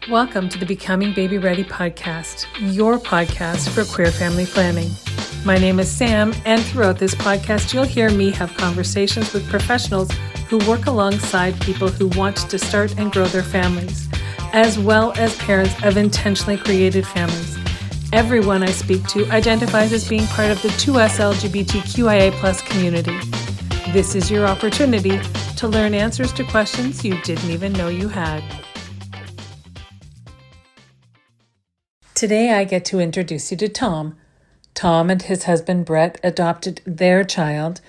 Welcome to the Becoming Baby Ready podcast, your podcast for queer family planning. My name is Sam, and throughout this podcast, you'll hear me have conversations with professionals who work alongside people who want to start and grow their families, as well as parents of intentionally created families. Everyone I speak to identifies as being part of the 2S LGBTQIA+ community. This is your opportunity to learn answers to questions you didn't even know you had. Today I get to introduce you to Tom. Tom and his husband Brett adopted their child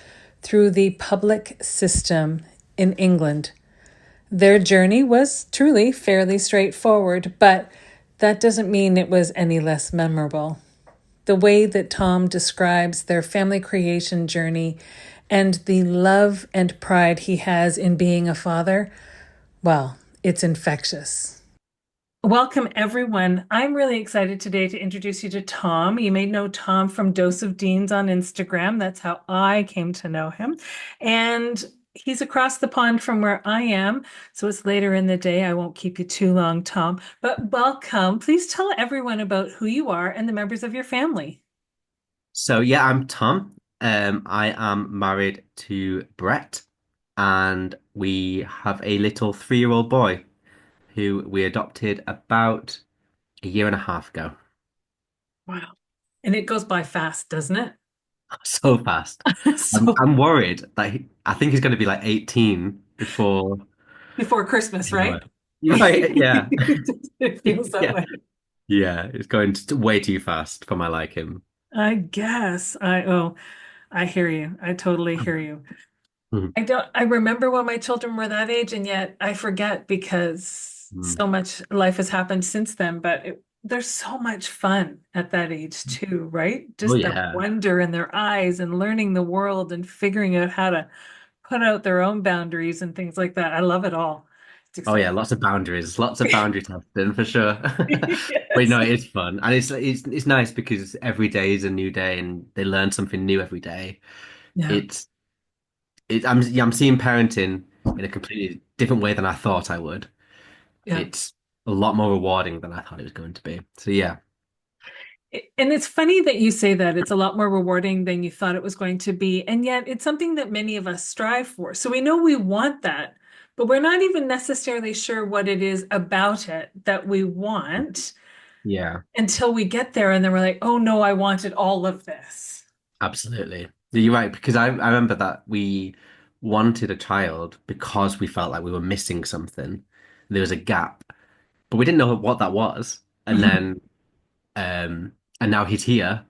through the public system in England. Their journey was truly fairly straightforward, but that doesn't mean it was any less memorable. The way that Tom describes their family creation journey and the love and pride he has in being a father, well, it's infectious. Welcome, everyone. I'm really excited today to introduce you to Tom. You may know Tom from Dose of Deans on Instagram. That's how I came to know him. And he's across the pond from where I am, so it's later in the day. I won't keep you too long, Tom. But welcome. Please tell everyone about who you are and the members of your family. I'm Tom. I am married to Brett, and we have a little 3-year-old boy who we adopted about a year and a half ago. Wow. And it goes by fast, doesn't it? So fast. I'm, So I'm worried that I think he's going to be like 18 before. before Christmas, right? Right. Right, yeah. It feels that Yeah. way. Yeah, it's going way too fast for my liking. I guess. I hear you. I totally hear you. Mhm. I remember when my children were that age, and yet I forget because Mhm. so much life has happened since then. But there's so much fun at that age too, right? Oh Just the yeah. wonder in their eyes and learning the world and figuring out how to put out their own boundaries and things like that. I love it all. It's Oh yeah, exciting. lots of boundary testing for sure. But Yes. no, it is fun, and it's nice because every day is a new day, and they learn something new every day. Yeah. It's I'm seeing parenting in a completely different way than I thought I would. Yeah. It's a lot more rewarding than I thought it was going to be. So yeah, And it's funny that you say that it's a lot more rewarding than you thought it was going to be. And yet it's something that many of us strive for. So we know we want that, but we're not even necessarily sure what it is about it that we want yeah, until we get there. And then we're like, oh no, I wanted all of this. absolutely. You're right because I remember that we wanted a child because we felt like we were missing something. There was a gap, but we didn't know what that was. And then Um, and now he's here,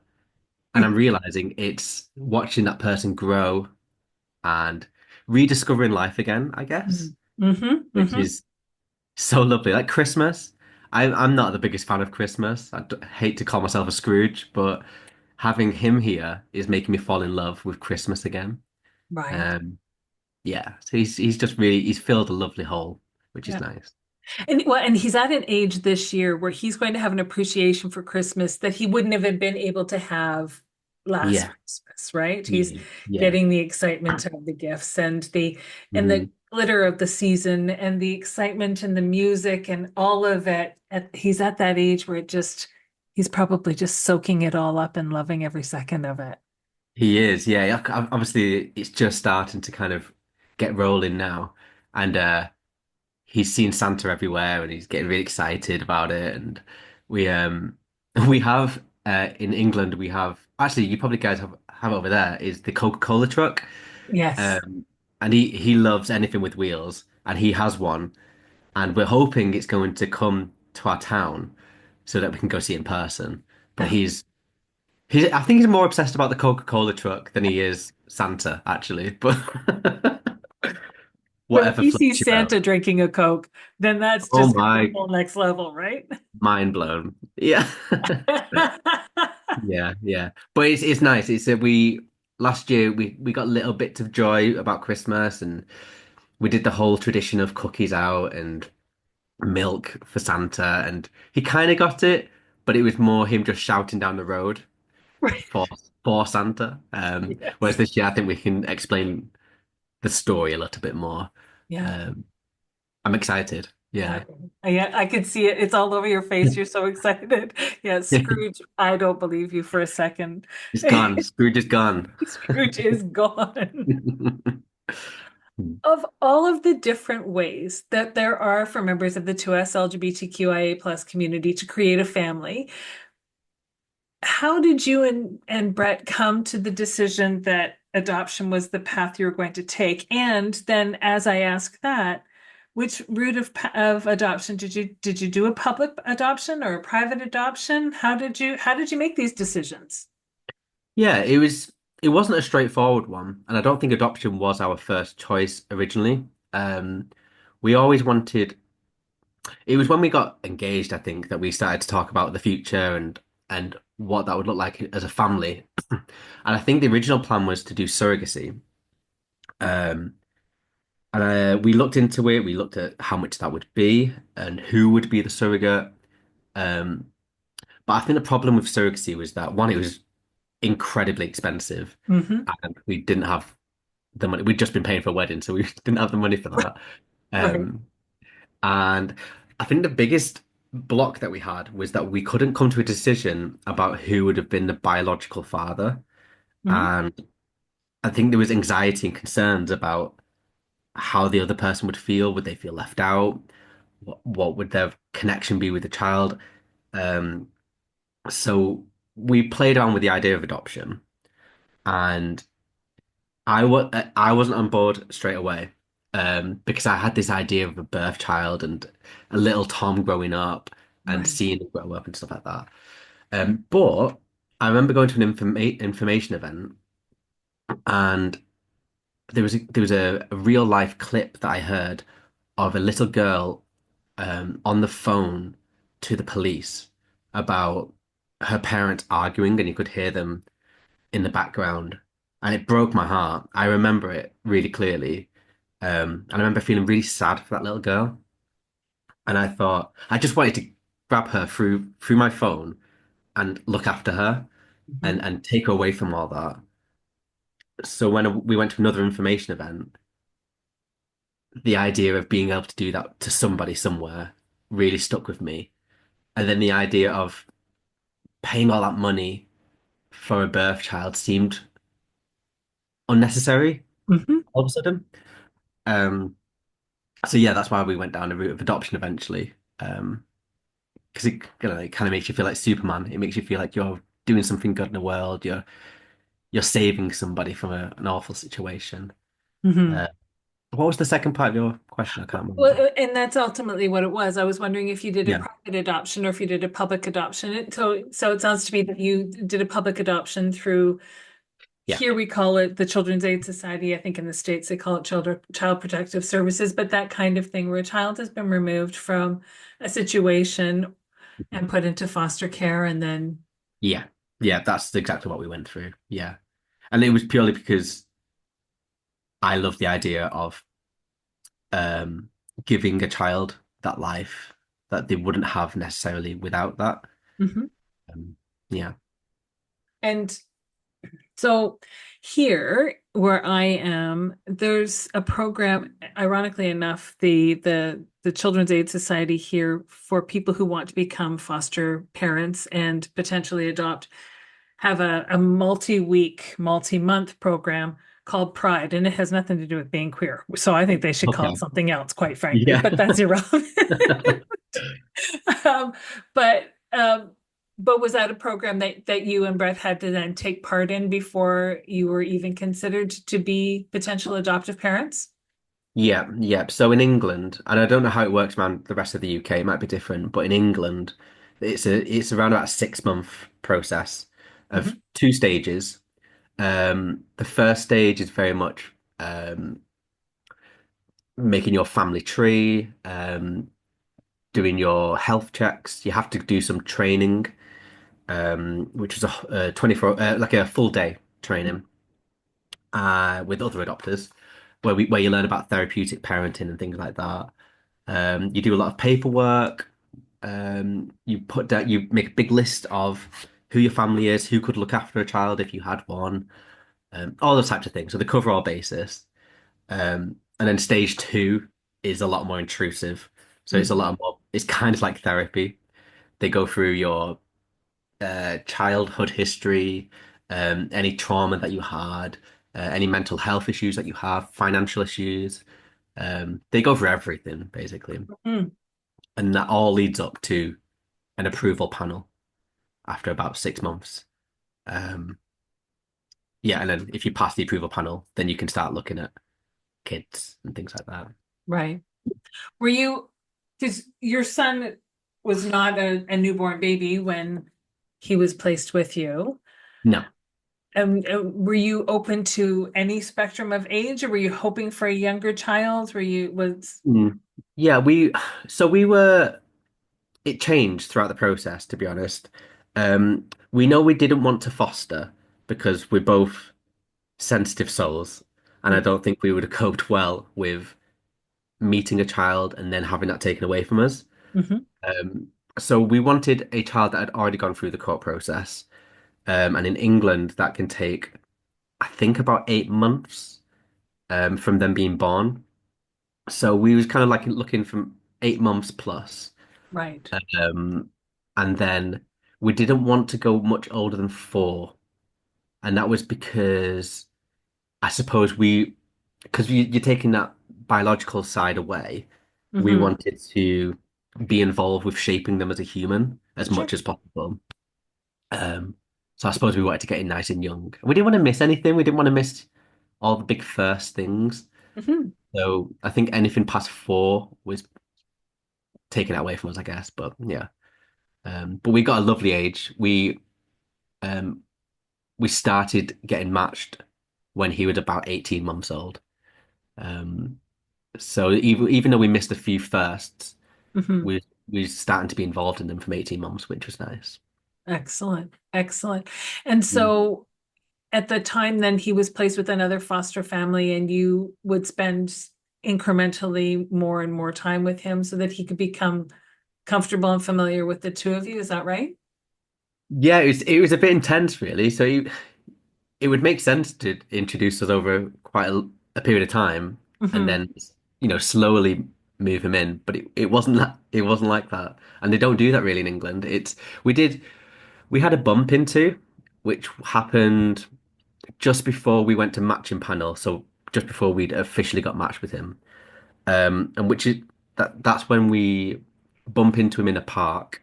and I'm realizing it's watching that person grow and rediscovering life again, I guess, Mm-hmm, which hmm. is so lovely. Like Christmas, I'm not the biggest fan of Christmas. Hate to call myself a Scrooge, but having him here is making me fall in love with Christmas again. Right. Um, yeah, so he's just really he's filled a lovely hole, which is Yeah. nice. And he's at an age this year where he's going to have an appreciation for Christmas that he wouldn't have been able to have last Yeah, Christmas, right? He's yeah, yeah. getting the excitement of the gifts and the Mhm. glitter of the season and the excitement and the music and all of it. He's at that age where he's probably just soaking it all up and loving every second of it. He is, yeah. Obviously, it's just starting to kind of get rolling now, and he's seen Santa everywhere, and he's getting really excited about it. And we we have in England we have actually you probably guys have it over there is the Coca-Cola truck, Yes. um, and he loves anything with wheels, and he has one, and we're hoping it's going to come to our town so that we can go see it in person. But Yeah. I think he's more obsessed about the Coca-Cola truck than he is Santa, actually. But But if whatever you see floats your boat. Santa drinking a Coke, then that's Oh just the my, whole next level, right? mind blown. Yeah. Yeah, yeah. But it's nice. It's we last year we got little bits of joy about Christmas and we did the whole tradition of cookies out and milk for Santa and he kind of got it, but it was more him just shouting down the road Right. for for Santa. Whereas Yes. this year I think we can explain the story a little bit more. Yeah. Um, I'm excited. Yeah. Yeah. Yeah, I could see it. It's all over your face. You're so excited. Yeah, Scrooge, I don't believe you for a second. It's gone. Scrooge is gone. Scrooge is gone. Of all of the different ways that there are for members of the 2S LGBTQIA plus community to create a family, how did you and Brett come to the decision that adoption was the path you were going to take? And then, as I ask that, which route of adoption did you do a public adoption or a private adoption? How did you make these decisions? Yeah, it wasn't a straightforward one, and I don't think adoption was our first choice originally. Um, we always wanted it was when we got engaged, I think, that we started to talk about the future and what that would look like as a family. And I think the original plan was to do surrogacy. Um, and we looked into it. We looked at how much that would be and who would be the surrogate. Um, but I think the problem with surrogacy was that one, it was incredibly expensive, Hmm. and we didn't have the money. We'd just been paying for a wedding, so we didn't have the money for that. Right. Um, and I think the biggest block that we had was that we couldn't come to a decision about who would have been the biological father. Hmm. And I think there was anxiety and concerns about how the other person would feel. Would they feel left out? What would their connection be with the child? Um, so we played on with the idea of adoption, and I wasn't on board straight away, because I had this idea of a birth child and a little Tom growing up and Right. seeing him grow up and stuff like that. But I remember going to an information event, and there was a real life clip that I heard of a little girl on the phone to the police about her parents arguing, and you could hear them in the background, and it broke my heart. I remember it really clearly, and I remember feeling really sad for that little girl. And I thought I just wanted to grab her through my phone and look after her Mhm. and take her away from all that. So when we went to another information event, the idea of being able to do that to somebody somewhere really stuck with me. And then the idea of paying all that money for a birth child seemed unnecessary Mhm. all of a sudden. Um, so yeah, that's why we went down the route of adoption eventually. Because it kind of makes you feel like Superman. It makes you feel like you're doing something good in the world. You're saving somebody from an awful situation. Mhm. Uh, what was the second part of your question? I can't remember. Well, and that's ultimately what it was. I was wondering if you did a Yeah, private adoption or if you did a public adoption. So it sounds to me that you did a public adoption through, yeah, here we call it the Children's Aid Society. I think in the States they call it Child Protective Services, but that kind of thing where a child has been removed from a situation and put into foster care and then. yeah, yeah. That's exactly what we went through. Yeah, and it was purely because I love the idea of um, giving a child that life that they wouldn't have necessarily without that. Mhm. Um, yeah. And so here where I am, there's a program, ironically enough, the Children's Aid Society here for people who want to become foster parents and potentially adopt have a multi-week, multi-month program called Pride, and it has nothing to do with being queer. So I think they should call it Okay. something else, quite frankly, Yeah. but that's irrelevant. Um, but um, but was that a program that you and Brett had to then take part in before you were even considered to be potential adoptive parents? Yeah, yeah. So in England, and I don't know how it works around the rest of the UK, it might be different, but in England, it's around about a 6 month process of Mhm. two stages. The first stage is very much making your family tree, doing your health checks. You have to do some training, which is a 24 like a full day training with other adopters, where you learn about therapeutic parenting and things like that. You do a lot of paperwork. You make a big list of who your family is, who could look after a child if you had one, all those types of things. So they cover all bases. And then stage two is a lot more intrusive. So it's a Mhm. lot more. it's kind of like therapy. They go through your childhood history, any trauma that you had, any mental health issues that you have, financial issues. They go through everything basically, Mm, and that all leads up to an approval panel after about 6 months. Um, yeah, and then if you pass the approval panel, then you can start looking at kids and things like that. right. Were you, because your son was not a newborn baby when he was placed with you. No. Were you open to any spectrum of age, or were you hoping for a younger child? Were you was Mm. Yeah, we were it changed throughout the process, to be honest. We know we didn't want to foster because we're both sensitive souls, and I don't think we would have coped well with meeting a child and then having that taken away from us. Mhm. Um, so we wanted a child that had already gone through the court process. And in England, that can take, I think, about 8 months from them being born. So we was kind of like looking from 8 months plus. Right. Um, and then we didn't want to go much older than 4. And that was because I suppose because you're taking that biological side away, we Hmm. wanted to be involved with shaping them as a human as Sure. much as possible. Um, so I suppose we wanted to get in nice and young. We didn't want to miss anything. We didn't want to miss all the big first things. Hmm. So I think anything past 4 was taken away from us, I guess. But yeah. But we got a lovely age. Um we started getting matched when he was about 18 months old. Um, so even though we missed a few firsts, Hmm. we starting to be involved in them from 18 months, which was nice. Excellent. Excellent. And Mm. so at the time then he was placed with another foster family and you would spend incrementally more and more time with him so that he could become comfortable and familiar with the two of you. Is that right? Yeah, it was a bit intense, really. So it would make sense to introduce us over quite a period of time, and Hmm. then slowly move him in. But it wasn't like that, and they don't do that really in England. We had a bump into, which happened just before we went to matching panel, so just before we'd officially got matched with him. And which is that's when we bump into him in a park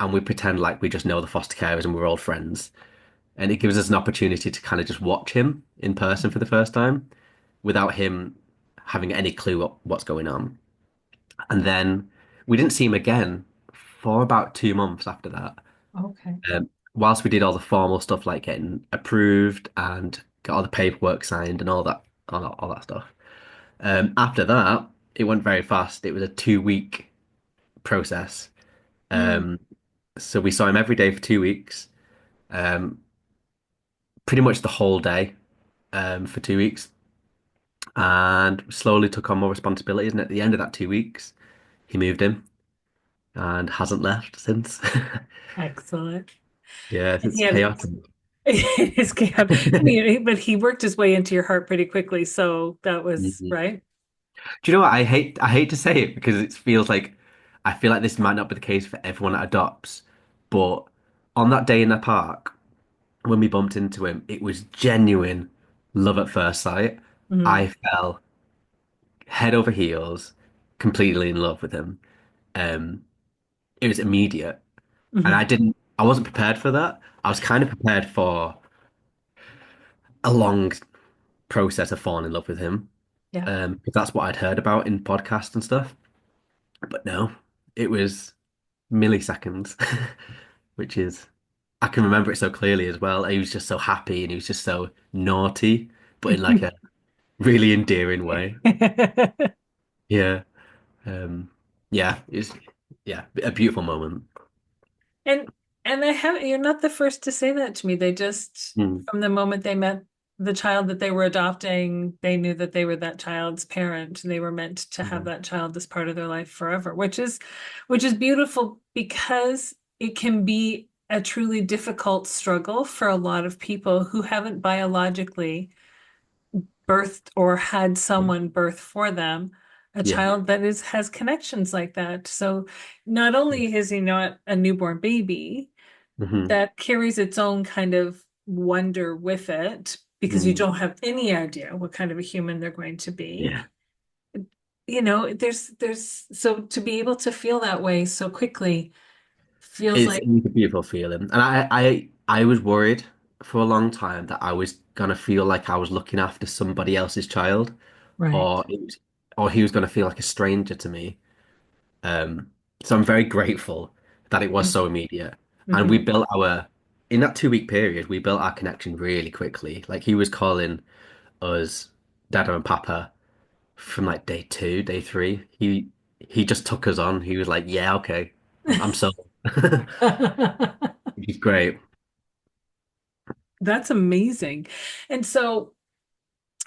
and we pretend like we just know the foster carers and we're old friends. And it gives us an opportunity to kind of just watch him in person for the first time without him having any clue what's going on. And then we didn't see him again for about 2 months after that. Okay. Whilst we did all the formal stuff like getting approved and got all the paperwork signed and all that stuff. After that, it went very fast. It was a 2 week process. Mm. Um, so we saw him every day for 2 weeks, um, pretty much the whole day, for 2 weeks, and slowly took on more responsibilities. And at the end of that 2 weeks, he moved in and hasn't left since. Excellent. Yeah, And it's he had chaotic. his camp. I mean, but he worked his way into your heart pretty quickly, so that was Mhm. right. Do you know what? I hate to say it because it feels like I feel like this might not be the case for everyone that adopts, but on that day in the park, when we bumped into him, it was genuine love at first sight. Mm. I fell head over heels, completely in love with him. Um, it was immediate, and Hmm. I wasn't prepared for that. I was kind of prepared for a long process of falling in love with him, Yeah. because that's what I'd heard about in podcasts and stuff. But no, it was milliseconds, which is I can remember it so clearly as well. He was just so happy and he was just so naughty, but in like a really endearing way. Yeah. Um, yeah, it's yeah, a beautiful moment. And and I have you're not the first to say that to me. They just Mm, from the moment they met the child that they were adopting, they knew that they were that child's parent and they were meant to have yeah. that child as part of their life forever, which is beautiful because it can be a truly difficult struggle for a lot of people who haven't biologically birthed or had someone birth for them. a Yeah. child that is has connections like that. So not only is he not a newborn baby, Hmm. that carries its own kind of wonder with it because you Mm. don't have any idea what kind of a human they're going to be. Yeah. There's so to be able to feel that way so quickly feels It's, like it's a beautiful feeling. And I was worried for a long time that I was gonna feel like I was looking after somebody else's child, right. or it was, or he was gonna feel like a stranger to me. Um, so I'm very grateful that it was so immediate. And we Mm-hmm. built our, in that 2 week period, we built our connection really quickly. Like he was calling us Dada and Papa from like day two, day three. He just took us on. He was like, yeah, okay, I'm sold. He's great. That's amazing. And so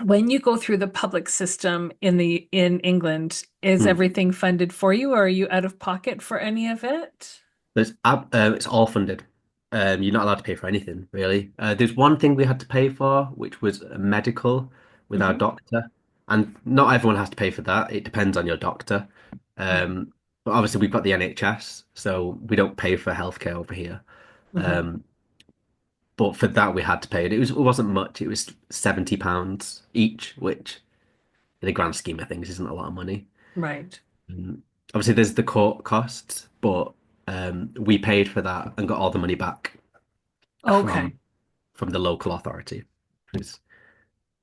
when you go through the public system in England, is Hmm. everything funded for you, or are you out of pocket for any of it? It's all funded. You're not allowed to pay for anything, really. There's one thing we had to pay for, which was a medical with our Hmm. doctor, and not everyone has to pay for that. It depends on your doctor. Right. But obviously, we've got the NHS, so we don't pay for healthcare over here. Hmm. Um, but for that, we had to pay it. It wasn't much. It was £70 each, which, in the grand scheme of things, isn't a lot of money. Right. Um, Obviously, there's the court costs, but we paid for that and got all the money back Okay. from from the local authority. Because,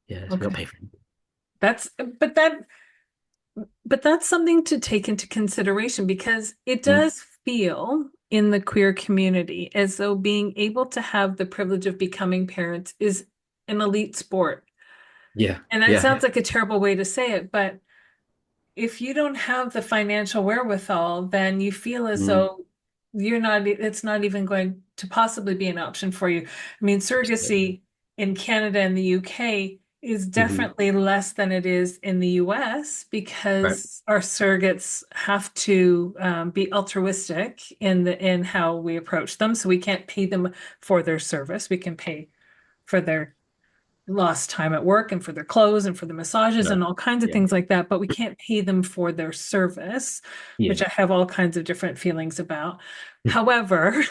yeah, so we don't Okay. pay for it. That's but that but that's something to take into consideration because it Mm. does feel in the queer community as though being able to have the privilege of becoming parents is an elite sport. Yeah, And that yeah, sounds like a terrible way to say it, but if you don't have the financial wherewithal, then you feel as mm, though it's not even going to possibly be an option for you. I mean, absolutely. surrogacy in Canada and the UK is Hmm. definitely less than it is in the US Right. because our surrogates have to be altruistic in how we approach them. So we can't pay them for their service. We can pay for their lost time at work and for their clothes and for the massages Sure. and all kinds of Yeah, things like that, but we can't pay them for their service, which yeah, I have all kinds of different feelings about. However,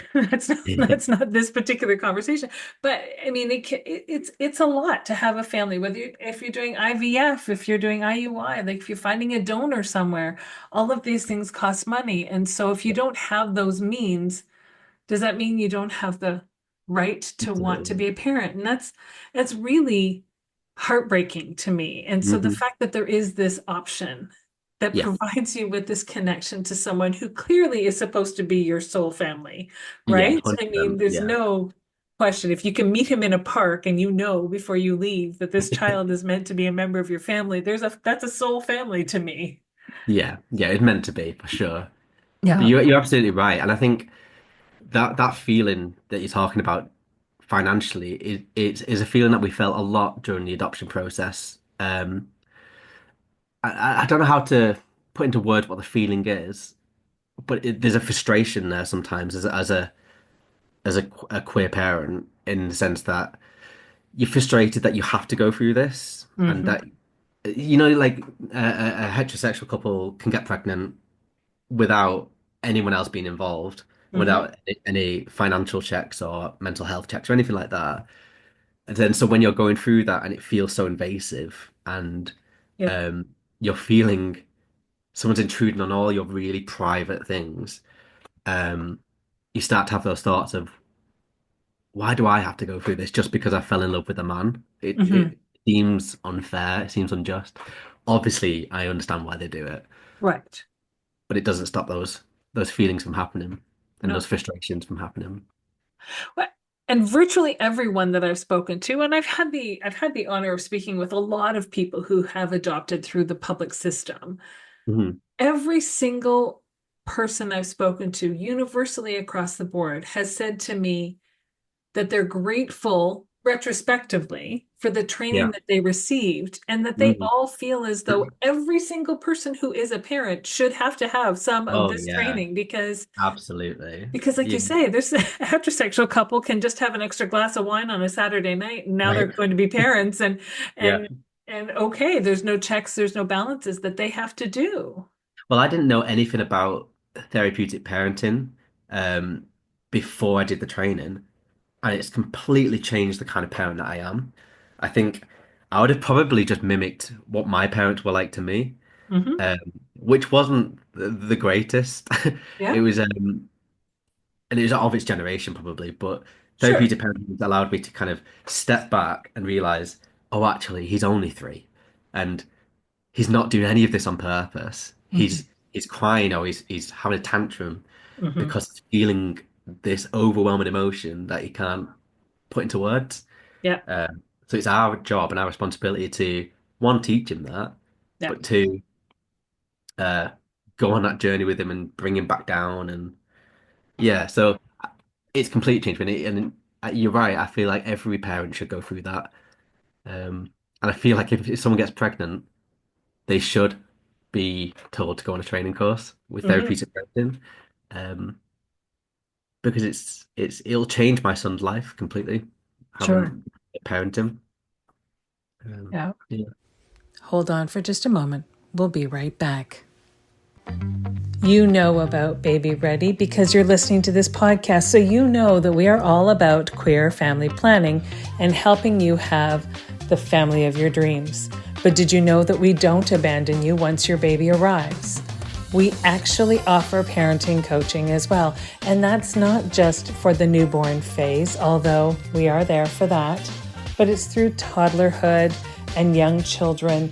yeah, that's not this particular conversation. But I mean, it's a lot to have a family, if you're doing IVF, if you're doing IUI, like if you're finding a donor somewhere, all of these things cost money. And so if you don't have those means, does that mean you don't have the right to want to absolutely. be a parent? And that's really heartbreaking to me. And so the Hmm. fact that there is this option that Yeah, provides you with this connection to someone who clearly is supposed to be your soul family, yeah, right? I mean, 100%. there's Yeah, no question. If you can meet him in a park and you know before you leave that this child is meant to be a member of your family, that's a soul family to me. yeah, yeah. It's meant to be for sure. But Yeah. you're absolutely right, and I think that feeling that you're talking about financially is a feeling that we felt a lot during the adoption process. I don't know how to put into words what the feeling is, but there's a frustration there sometimes as a queer parent in the sense that you're frustrated that you have to go through this and Hmm. that like a heterosexual couple can get pregnant without anyone else being involved, Hmm. without any financial checks or mental health checks or anything like that. And then so when you're going through that and it feels so invasive and Yep. um, you're feeling someone's intruding on all your really private things, um, you start to have those thoughts of why do I have to go through this just because I fell in love with a man? It Hmm. seems unfair, it seems unjust. Obviously, I understand why they do it, Right. but it doesn't stop those feelings from happening and those No. frustrations from happening. Well, and virtually everyone that I've spoken to, and I've had the honor of speaking with a lot of people who have adopted through the public system. Hmm. Every single person I've spoken to, universally across the board, has said to me that they're grateful retrospectively for the training Yeah. that they received, and that they Hmm. all feel as though every single person who is a parent should have to have some of Oh this yeah, training absolutely. because, like Yeah. you say, there's a heterosexual couple can just have an extra glass of wine on a Saturday night, and now they're Right. going to be parents, Yeah. And okay, there's no checks, there's no balances that they have to do. Well, I didn't know anything about therapeutic parenting um, before I did the training, and it's completely changed the kind of parent that I am. I think I would have probably just mimicked what my parents were like to me, Hmm. um, which wasn't the greatest. It Yeah, was, and it was of its generation probably, but sure. therapeutic parenting allowed me to kind of step back and realize, oh, actually, he's only three, and he's not doing any of this on purpose. Hmm. He's crying or he's having a tantrum Hmm. because he's feeling this overwhelming emotion that he can't put into words. Yeah, So it's our job and our responsibility to one, teach him that, yeah, but two, uh, go on that journey with him and bring him back down. And yeah, so it's completely changed me. And you're right. I feel like every parent should go through that. And I feel like if someone gets pregnant, they should be told to go on a training course with hmm, therapeutic parenting, because it'll change my son's life completely sure. having parent him. Yeah. Yeah. Hold on for just a moment. We'll be right back. You know about Baby Ready because you're listening to this podcast, so you know that we are all about queer family planning and helping you have the family of your dreams. But did you know that we don't abandon you once your baby arrives? We actually offer parenting coaching as well, and that's not just for the newborn phase, although we are there for that, but it's through toddlerhood and young children,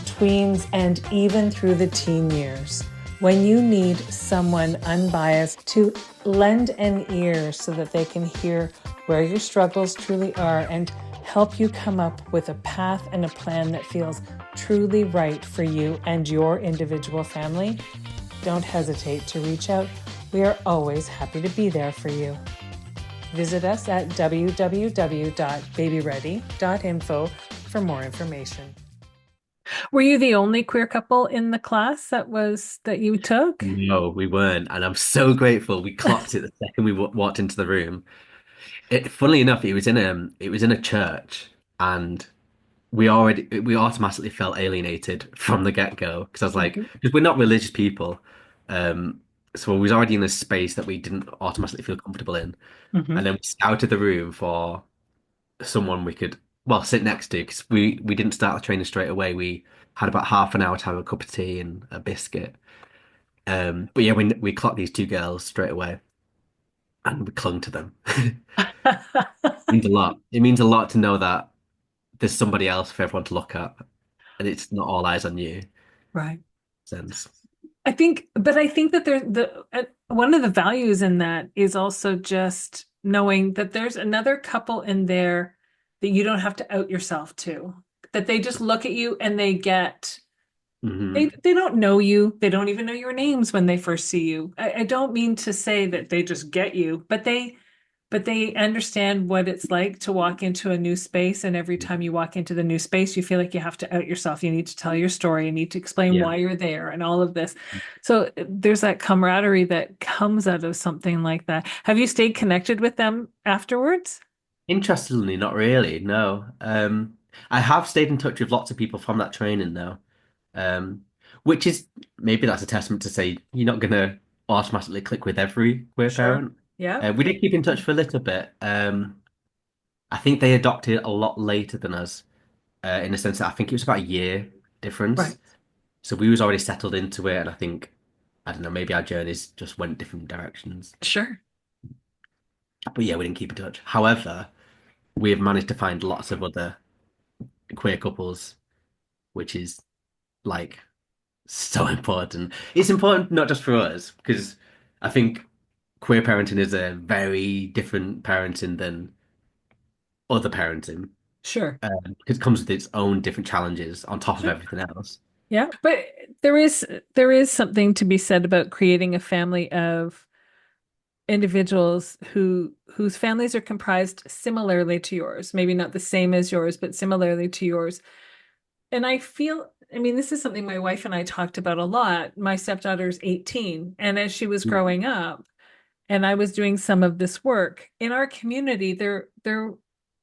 tweens, and even through the teen years. When you need someone unbiased to lend an ear so that they can hear where your struggles truly are and help you come up with a path and a plan that feels truly right for you and your individual family, don't hesitate to reach out. We are always happy to be there for you. Visit us at www.babyready.info for more information. Were you the only queer couple in the class that you took? No, we weren't, and I'm so grateful we clocked it the second we walked into the room. Funnily enough, it was in a church, and we automatically felt alienated from the get-go because I was like, Mhm. because we're not religious people, um, so we was already in a space that we didn't automatically feel comfortable in, and Mhm. then we scouted the room for someone we could well sit next to because we didn't start the training straight away. We had about half an hour to have a cup of tea and a biscuit. But yeah, we clocked these two girls straight away and we clung to them. It means a lot. It means a lot to know that there's somebody else for everyone to look at, and it's not all eyes on you. Right. Sense. I think that one of the values in that is also just knowing that there's another couple in there that you don't have to out yourself to, that they just look at you and Hmm. they don't know you. They don't even know your names when they first see you. I don't mean to say that they just get you, but they understand what it's like to walk into a new space. And every time you walk into the new space, you feel like you have to out yourself. You need to tell your story. You need to explain Yeah. why you're there and all of this. So there's that camaraderie that comes out of something like that. Have you stayed connected with them afterwards? Interestingly, not really. No. I have stayed in touch with lots of people from that training though, which is maybe that's a testament to say you're not gonna automatically click with every queer Sure. parent. Yeah. We did keep in touch for a little bit. I think they adopted a lot later than us, in the sense that I think it was about a year Right. difference. So we was already settled into it, and I think I don't know, maybe our journeys just went different directions. Sure. But yeah, we didn't keep in touch. However, we have managed to find lots of other queer couples, which is like so important. It's important not just for us, because I think queer parenting is a very different parenting than other parenting, Sure. because it comes with its own different challenges on top of Sure. everything else. Yeah. But there is something to be said about creating a family of individuals whose families are comprised similarly to yours, maybe not the same as yours, but similarly to yours. And I mean, this is something my wife and I talked about a lot. My stepdaughter's 18, and as she was growing up, and I was doing some of this work in our community, there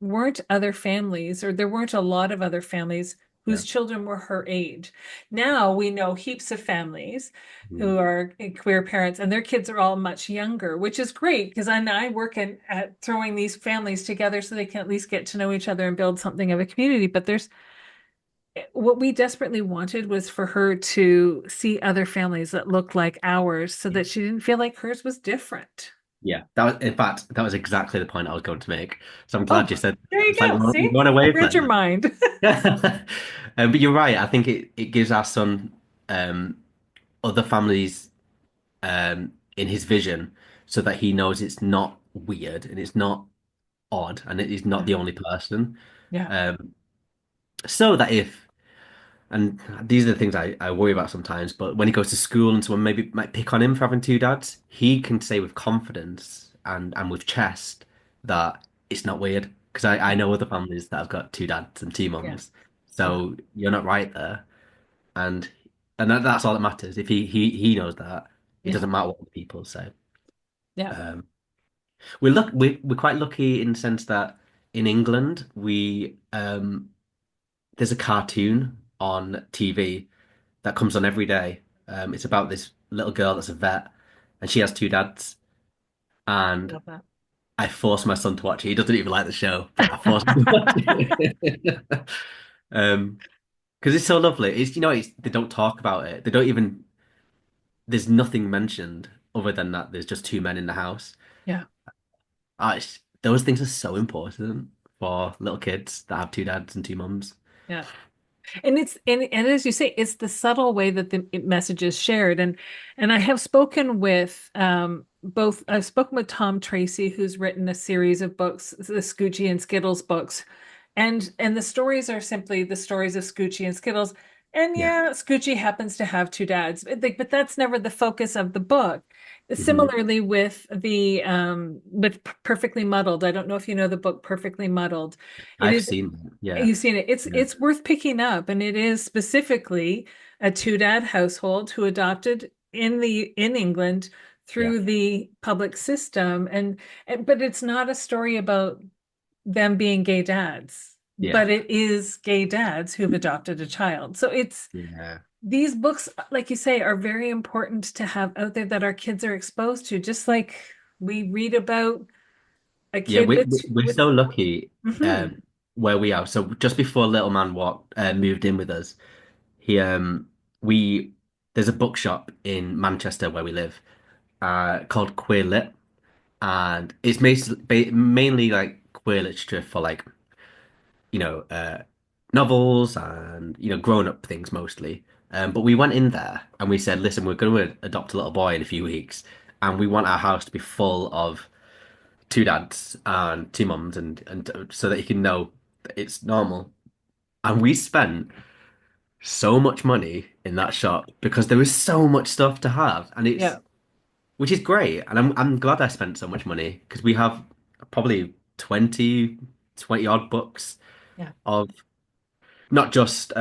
weren't other families, or there weren't a lot of other families Yeah. whose children were her age. Now we know heaps of families Mhm. who are queer parents and their kids are all much younger, which is great because I work at throwing these families together so they can at least get to know each other and build something of a community. But there's what we desperately wanted was for her to see other families that looked like ours so that she didn't feel like hers was different. Yeah, that was, in fact, that was exactly the point I was going to make. So I'm glad you Oh, said there that. you It's like go. See, we're on a I read wavelength your now. mind. But you're right. I think it gives our son um, other families in his vision so that he knows it's not weird and it's not odd and it is not Yeah, the only person. yeah, Um, so that if, and these are the things I worry about sometimes, but when he goes to school and someone maybe might pick on him for having two dads, he can say with confidence and with chest that it's not weird. Because I yeah, know other families that have got two dads and two yeah, mums. yeah, So you're not right there. And that's all that matters. If he knows that, it yeah, doesn't matter what the people say. yeah. Um, we're quite lucky in the sense that in England we there's a cartoon on TV that comes on every day. It's about this little girl that's a vet, and she has two dads. And Love that. I force my son to watch it. He doesn't even like the show, but I force him to watch it. Because it's so lovely. They don't talk about it. They don't even. There's nothing mentioned other than that. There's just two men in the house. Yeah, Those things are so important for little kids that have two dads and two mums. yeah. And as you say, it's the subtle way that the message is shared. And I have spoken with both. I've spoken with Tom Tracy, who's written a series of books, the Scoochie and Skittles books, and the stories are simply the stories of Scoochie and Skittles. And Yeah. yeah, Scoochie happens to have two dads, but that's never the focus of the book. Hmm. Similarly with Perfectly Muddled. I don't know if you know the book Perfectly Muddled. It I've is seen that. Yeah. You've seen it. It's Yeah. it's worth picking up, and it is specifically a two-dad household who adopted in England Yeah. through the public system, and but it's not a story about them being gay dads, Yeah. but it is gay dads who've adopted a child. So it's Yeah. these books, like you say, are very important to have out there that our kids are exposed to, just like we read about a Yeah, kid we're with so lucky Mhm. where we are. So just before little man walked moved in with us, he we there's a bookshop in Manchester where we live called Queer Lit, and it's mainly like queer literature for like you know novels and grown up things mostly. But we went in there and we said, listen, we're going to adopt a little boy in a few weeks, and we want our house to be full of two dads and two mums and so that he can know that it's normal. And we spent so much money in that shop because there was so much stuff to have and it's Yeah, which is great. And I'm glad I spent so much money because we have probably 20 odd books yeah. of not just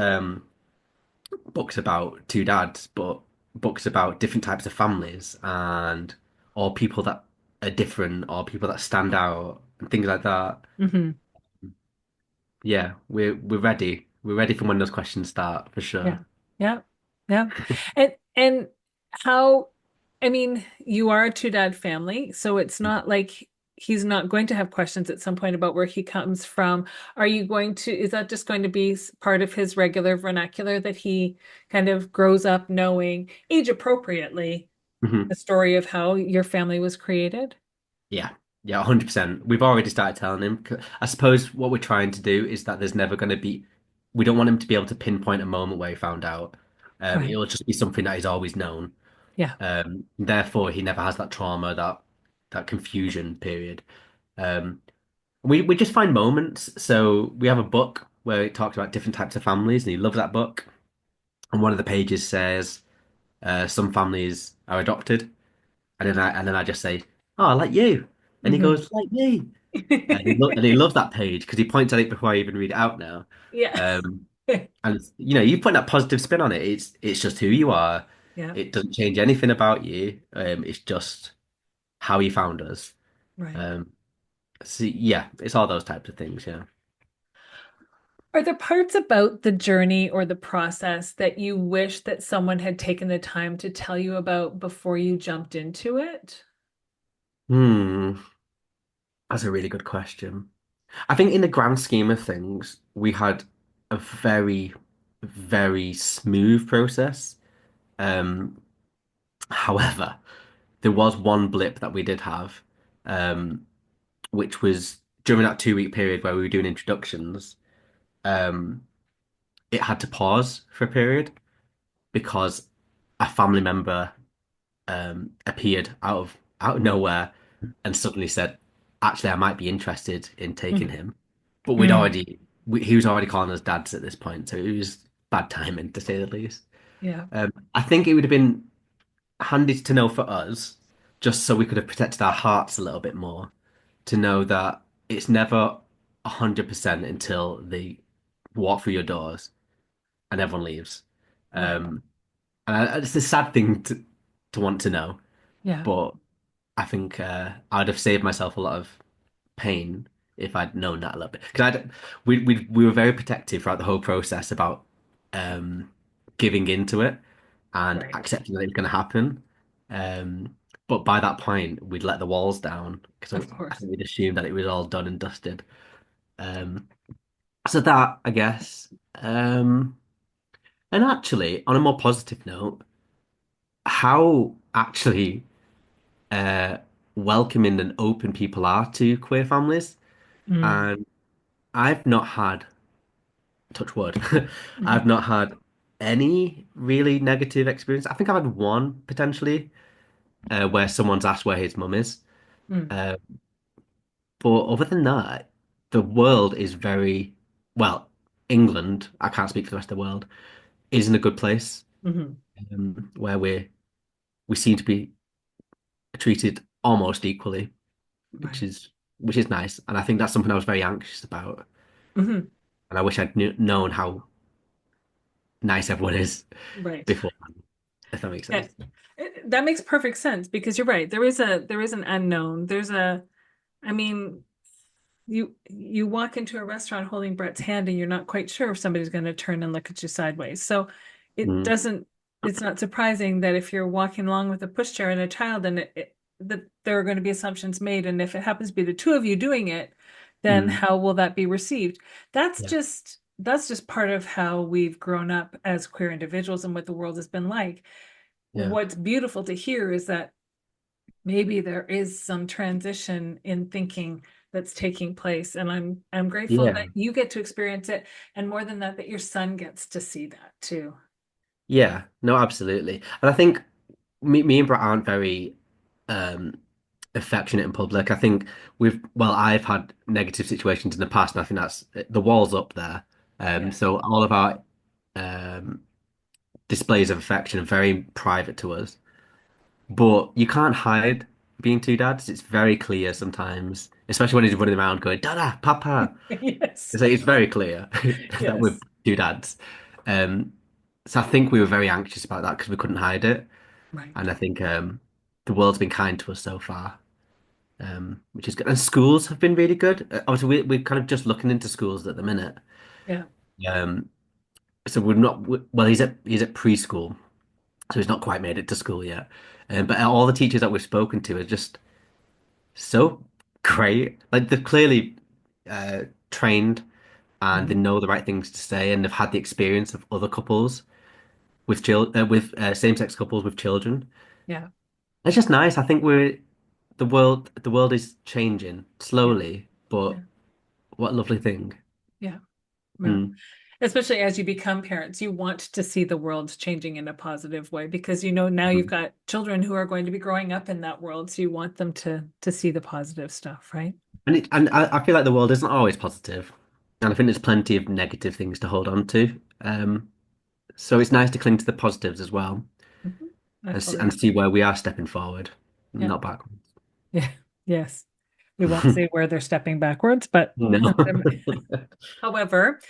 books about two dads, but books about different types of families and or people that are different or people that stand out and things like that. Hmm. Yeah, we're ready. We're ready for when those questions start for sure. Yeah. Yeah. Yeah. And how, I mean, you are a two dad family, so it's not like he's not going to have questions at some point about where he comes from. Are you going to, is that just going to be part of his regular vernacular that he kind of grows up knowing age appropriately Mhm. the story of how your family was created? Yeah, yeah, 100%. We've already started telling him. I suppose what we're trying to do is that there's never going to be. We don't want him to be able to pinpoint a moment where he found out. Right. It'll just be something that he's always known. Yeah. Therefore, he never has that trauma, that confusion period. Um, we just find moments. So we have a book where it talks about different types of families, and he loves that book. And one of the pages says some families are adopted, and then I just say, "Oh, like you," and he Hmm. goes, "Like me," and he loves that page because he points at it before I even read it out now. Yeah. Um, and you put that positive spin on it. It's just who you are. Yeah. It doesn't change anything about you. It's just how you found us. Right. Um, so yeah, it's all those types of things. Yeah. Are there parts about the journey or the process that you wish that someone had taken the time to tell you about before you jumped into it? Hmm, that's a really good question. I think in the grand scheme of things, we had a very, very smooth process. Um, However, there was one blip that we did have, um, which was during that 2 week period where we were doing introductions. Um, it had to pause for a period because a family member appeared out of nowhere and suddenly said, "Actually, I might be interested in taking Mm. him." But Mm. he was already calling us dads at this point, so it was bad timing to say the least. Yeah, I think it would have been handy to know for us, just so we could have protected our hearts a little bit more, to know that it's never 100% until they walk through your doors and everyone leaves. right. Um, it's a sad thing to want to know, Yeah. but I think I'd have saved myself a lot of pain if I'd known that a little bit. Because we were very protective throughout the whole process about um, giving into it and Right. accepting that it was going to happen. Um, but by that point, we'd let the walls down because Of I course. think we'd assumed that it was all done and dusted. Um, so that, I guess. And actually, on a more positive note, how actually uh, welcoming and open people are to queer families. Mm. And I've not had, touch wood, I've Mhm. not had any really negative experience. I think I've had one potentially where someone's asked where his mum is. Mm. Uh, but other than that, the world is very, well, England, I can't speak for the rest of the world, is in a good place Mhm. where we seem to be treated almost equally, which Right. is which is nice. And I think that's something I was very anxious about. Mhm. And I wish I'd known how nice everyone is Right. before, if that makes Yeah. sense. That makes perfect sense because you're right. There is an unknown. I mean, you walk into a restaurant holding Brett's hand and you're not quite sure if somebody's going to turn and look at you sideways. So it Mm, doesn't, it's not surprising that if you're walking along with a pushchair and a child and that there are going to be assumptions made. And if it happens to be the two of you doing it, then mm, how will that be received? yeah, That's just part of how we've grown up as queer individuals and what the world has been like. yeah, What's beautiful to hear is that maybe there is some transition in thinking that's taking place, and I'm grateful yeah, that you get to experience it, and more than that, that your son gets to see that too. yeah. No, absolutely. And I think me and Brett aren't very um, affectionate in public. I think I've had negative situations in the past, and I think that's the wall's up there. Yeah. So all of our um, displays of affection are very private to us. But you can't hide being two dads. It's very clear sometimes, especially when he's running around going, Dada, Papa. Yes. It's very clear that we're Yes. two dads. Um, so I think we were very anxious about that because we couldn't hide it. Right. And I think the world's been kind to us so far, which is good. And schools have been really good. Obviously, we're kind of just looking into schools at the minute. Yeah. Um, so we're not, well, he's at preschool, so he's not quite made it to school yet. But all the teachers that we've spoken to are just so great. Like they're clearly trained and they Mhm. know the right things to say and they've had the experience of other couples with same-sex couples with children. Yeah. It's just nice. I think the world is changing Yeah. slowly, but Yeah. what a lovely thing. Yeah. Yeah. Mm, Especially as you become parents, you want to see the world changing in a positive way because now you've mm. got children who are going to be growing up in that world, so you want them to see the positive stuff, right? And I feel like the world isn't always positive, and I think there's plenty of negative things to hold on to. So it's nice to cling to the positives as well. Mhm. I And fully see agree. where we are stepping forward, Yeah. not backwards. Yeah. Yes. We won't say where they're stepping backwards, but No. however,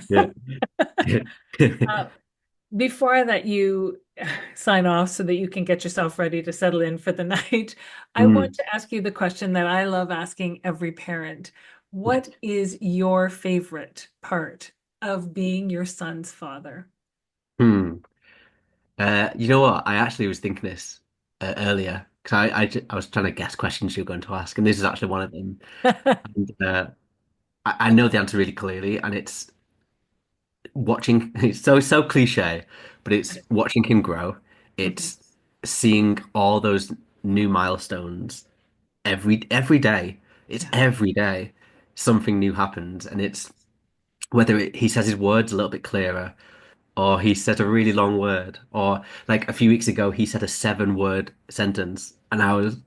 Yeah. uh, before I let you sign off so that you can get yourself ready to settle in for the night, I want Mm. to ask you the question that I love asking every parent. What is your favorite part of being your son's father? Hmm. You know what? I actually was thinking this earlier because I was trying to guess questions you were going to ask, and this is actually one of them. And I know the answer really clearly, and it's watching. It's so cliche, but it's watching him grow. Mhm. It's seeing all those new milestones every day. It's Yeah. every day something new happens, and it's whether he says his words a little bit clearer, or he said a really long word, or like a few weeks ago he said a 7 word sentence, and I was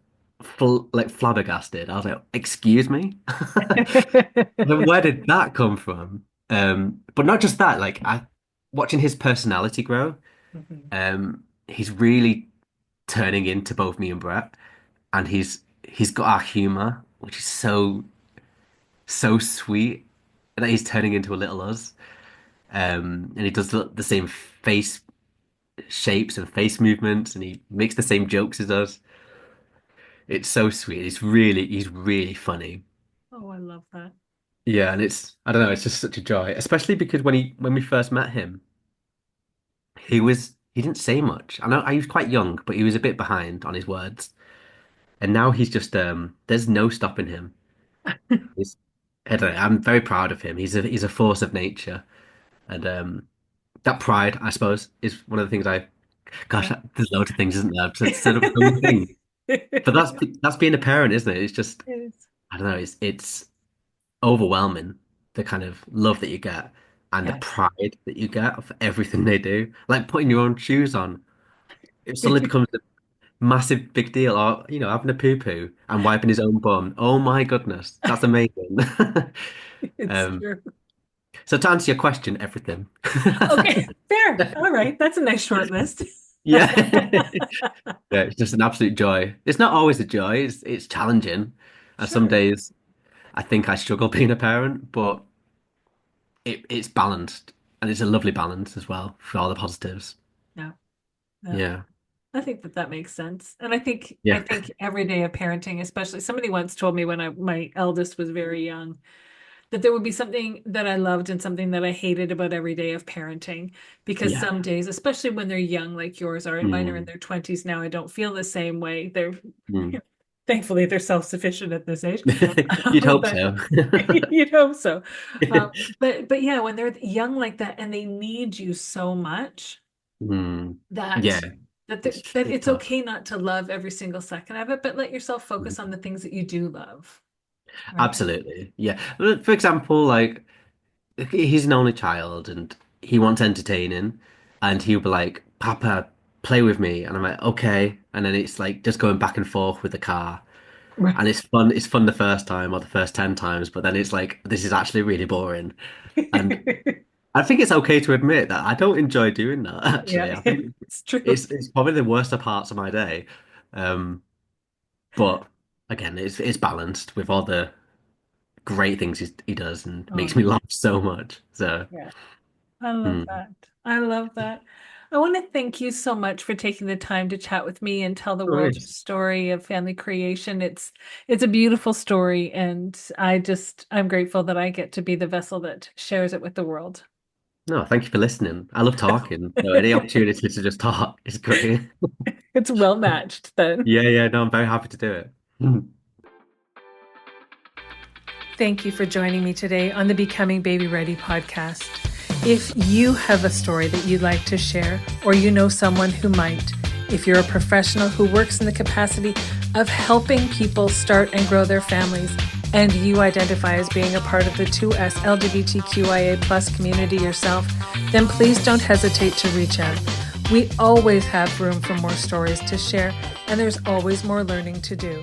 like flabbergasted. I was like, "Excuse me." Then where did that come from? But not just that, like I watching his personality grow, Mhm. he's really turning into both me and Brett, and he's got our humor, which is so sweet that he's turning into a little us. And he does the same face shapes and face movements, and he makes the same jokes as us. It's so sweet. He's really funny. Oh, I love that. Yeah, and I don't know, it's just such a joy, especially because when we first met him, he didn't say much. I know he was quite young, but he was a bit behind on his words. And now he's just there's no stopping him. He's I don't know, I'm very proud of him. He's a force of nature. And that pride, I suppose, is one of the things gosh, Yeah. there's loads of things, isn't there? I've said up so many things. But that's being a parent, isn't it? It's just It is. I don't know, it's overwhelming the kind of love that you get and the Yes. pride that you get for everything they do. Like putting your own shoes on. It suddenly becomes a massive big deal. Or, having a poo-poo and wiping his own bum. Oh my goodness, that's amazing. It's Um, true. so to answer your question, everything. Okay, fair. All right. That's a nice short list. Yeah. Yeah, it's just an absolute joy. It's not always a joy, it's challenging. And some Sure. days I think I struggle being a parent, but it's balanced and it's a lovely balance as well for all the positives. Yeah. Yeah. Yeah. I think that that makes sense. And I Yeah. think every day of parenting, especially somebody once told me when my eldest was very young, that there would be something that I loved and something that I hated about every day of parenting. Because Yeah. some days, especially when they're young, like yours are, and mine are in Mm, their 20s now, I don't feel the same way. They're mm. thankfully they're self-sufficient at this age. You'd hope But so. you'd hope so. But yeah, when they're young like that and they need you so much Mm. that Yeah, that it's it's tough. okay not to love every single second of it, but let yourself focus on Mm. the things that you do love, right? Absolutely. Yeah. For example, like he's an only child and he wants entertaining and he'll be like, Papa, play with me. And I'm like, okay. And then it's like just going back and forth with the car. And Right. it's fun the first time or the first 10 times, but then it's like this is actually really boring. And I think it's okay to admit that I don't enjoy doing that, Yeah, actually. I think it's true. it's probably the worst of parts of my day. Um, but again, it's balanced with all the great things he does and Oh makes me yeah. laugh so much. So, Yeah. I love hmm. that. I love that. I want to thank you so much for taking the time to chat with me and tell the No world your worries. story of family creation. It's a beautiful story, and I'm grateful that I get to be the vessel that shares it with the world. No, thank you for listening. I love talking. So any opportunity to just talk is great. It's well matched then. Yeah, yeah, no, I'm very happy to do it. Thank you for joining me today on the Becoming Baby Ready podcast. If you have a story that you'd like to share, or you know someone who might, if you're a professional who works in the capacity of helping people start and grow their families, and you identify as being a part of the 2S LGBTQIA plus community yourself, then please don't hesitate to reach out. We always have room for more stories to share, and there's always more learning to do.